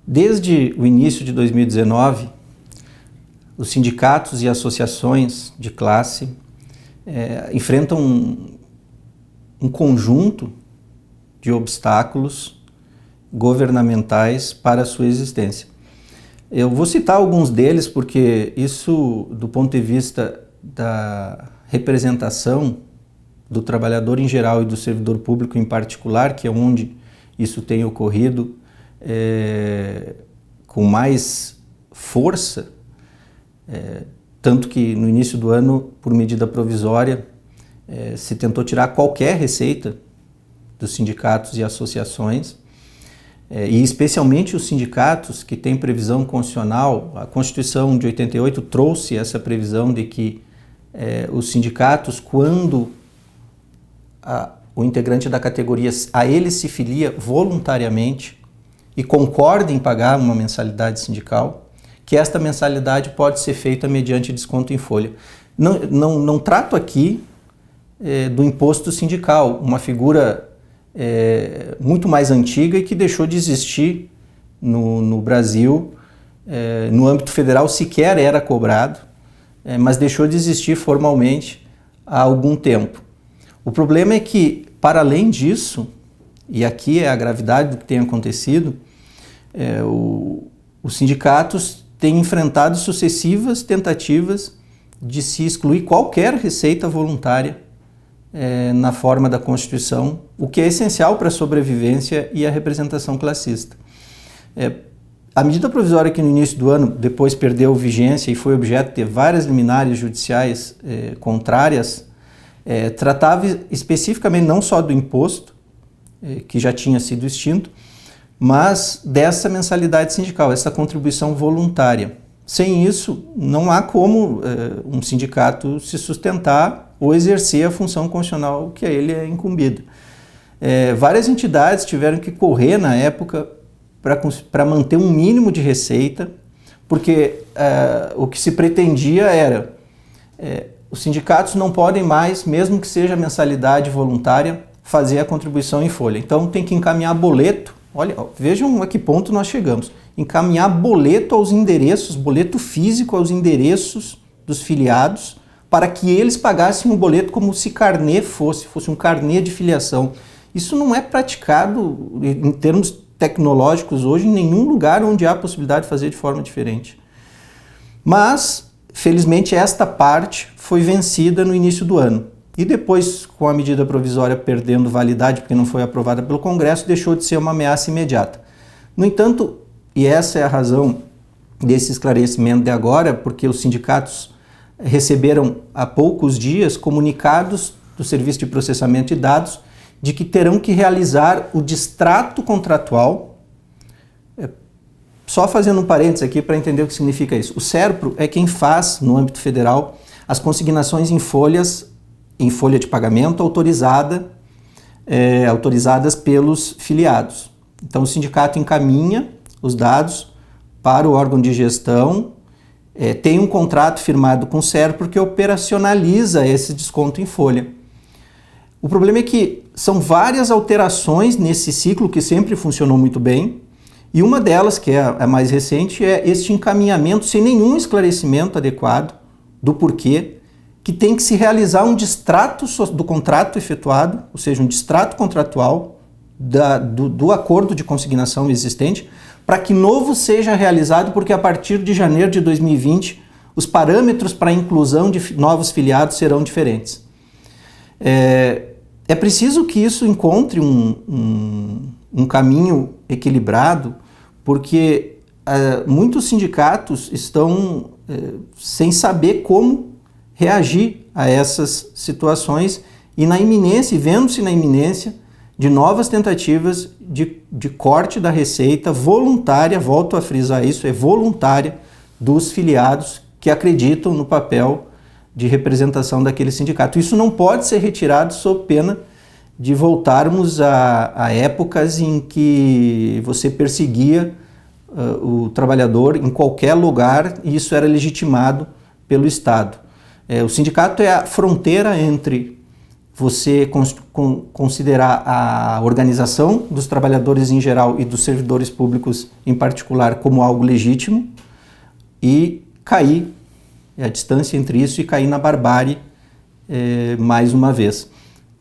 Desde o início de 2019, os sindicatos e associações de classe enfrentam um conjunto de obstáculos governamentais para a sua existência. Eu vou citar alguns deles porque isso, do ponto de vista da representação do trabalhador em geral e do servidor público em particular, que é onde isso tem ocorrido com mais força, tanto que no início do ano, por medida provisória, se tentou tirar qualquer receita dos sindicatos e associações, e especialmente os sindicatos que têm previsão constitucional. A Constituição de 88 trouxe essa previsão de que os sindicatos, quando o integrante da categoria a ele se filia voluntariamente e concorda em pagar uma mensalidade sindical, que esta mensalidade pode ser feita mediante desconto em folha. Não trato aqui do imposto sindical, uma figura muito mais antiga e que deixou de existir no Brasil. No âmbito federal sequer era cobrado, mas deixou de existir formalmente há algum tempo. O problema é que, para além disso, e aqui é a gravidade do que tem acontecido, os sindicatos têm enfrentado sucessivas tentativas de se excluir qualquer receita voluntária na forma da Constituição, o que é essencial para a sobrevivência e a representação classista. A medida provisória que no início do ano depois perdeu vigência e foi objeto de várias liminares judiciais contrárias, tratava especificamente não só do imposto, que já tinha sido extinto, mas dessa mensalidade sindical, essa contribuição voluntária. Sem isso, não há como um sindicato se sustentar ou exercer a função constitucional que a ele é incumbida. Várias entidades tiveram que correr na época para manter um mínimo de receita, porque o que se pretendia era os sindicatos não podem mais, mesmo que seja mensalidade voluntária, fazer a contribuição em folha. Então tem que encaminhar boleto. Olha, vejam a que ponto nós chegamos. Encaminhar boleto aos endereços, boleto físico aos endereços dos filiados, para que eles pagassem um boleto como se carnê fosse um carnê de filiação. Isso não é praticado em termos tecnológicos hoje em nenhum lugar onde há a possibilidade de fazer de forma diferente. Mas, felizmente, esta parte foi vencida no início do ano. E depois, com a medida provisória perdendo validade, porque não foi aprovada pelo Congresso, deixou de ser uma ameaça imediata. No entanto, e essa é a razão desse esclarecimento de agora, porque os sindicatos receberam há poucos dias comunicados do Serviço de Processamento de Dados de que terão que realizar o distrato contratual. Só fazendo um parênteses aqui para entender o que significa isso. O SERPRO é quem faz, no âmbito federal, as consignações em folha de pagamento autorizadas pelos filiados. Então o sindicato encaminha os dados para o órgão de gestão, tem um contrato firmado com o SERPRO que operacionaliza esse desconto em folha. O problema é que são várias alterações nesse ciclo que sempre funcionou muito bem, e uma delas, que é a mais recente, é este encaminhamento sem nenhum esclarecimento adequado do porquê, que tem que se realizar um distrato do contrato efetuado, ou seja, um distrato contratual do acordo de consignação existente, para que novo seja realizado, porque a partir de janeiro de 2020, os parâmetros para a inclusão de novos filiados serão diferentes. É preciso que isso encontre um caminho equilibrado, porque muitos sindicatos estão sem saber como reagir a essas situações e vendo-se na iminência de novas tentativas de corte da receita voluntária, volto a frisar isso, é voluntária, dos filiados que acreditam no papel de representação daquele sindicato. Isso não pode ser retirado sob pena de voltarmos a épocas em que você perseguia o trabalhador em qualquer lugar e isso era legitimado pelo Estado. O sindicato é a fronteira entre você considerar a organização dos trabalhadores em geral e dos servidores públicos em particular como algo legítimo e cair a distância entre isso e cair na barbárie mais uma vez.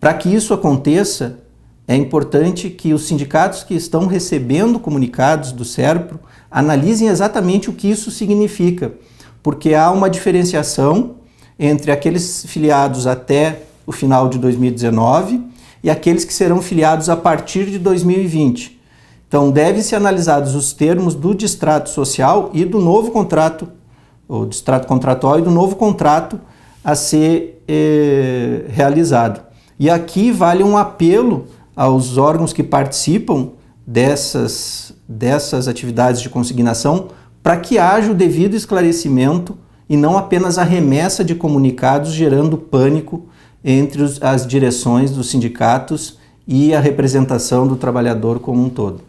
Para que isso aconteça, é importante que os sindicatos que estão recebendo comunicados do SERPRO analisem exatamente o que isso significa, porque há uma diferenciação entre aqueles filiados até o final de 2019 e aqueles que serão filiados a partir de 2020. Então, devem ser analisados os termos do distrato social e do novo contrato, o distrato contratual e do novo contrato a ser realizado. E aqui vale um apelo aos órgãos que participam dessas atividades de consignação para que haja o devido esclarecimento e não apenas a remessa de comunicados gerando pânico entre as direções dos sindicatos e a representação do trabalhador como um todo.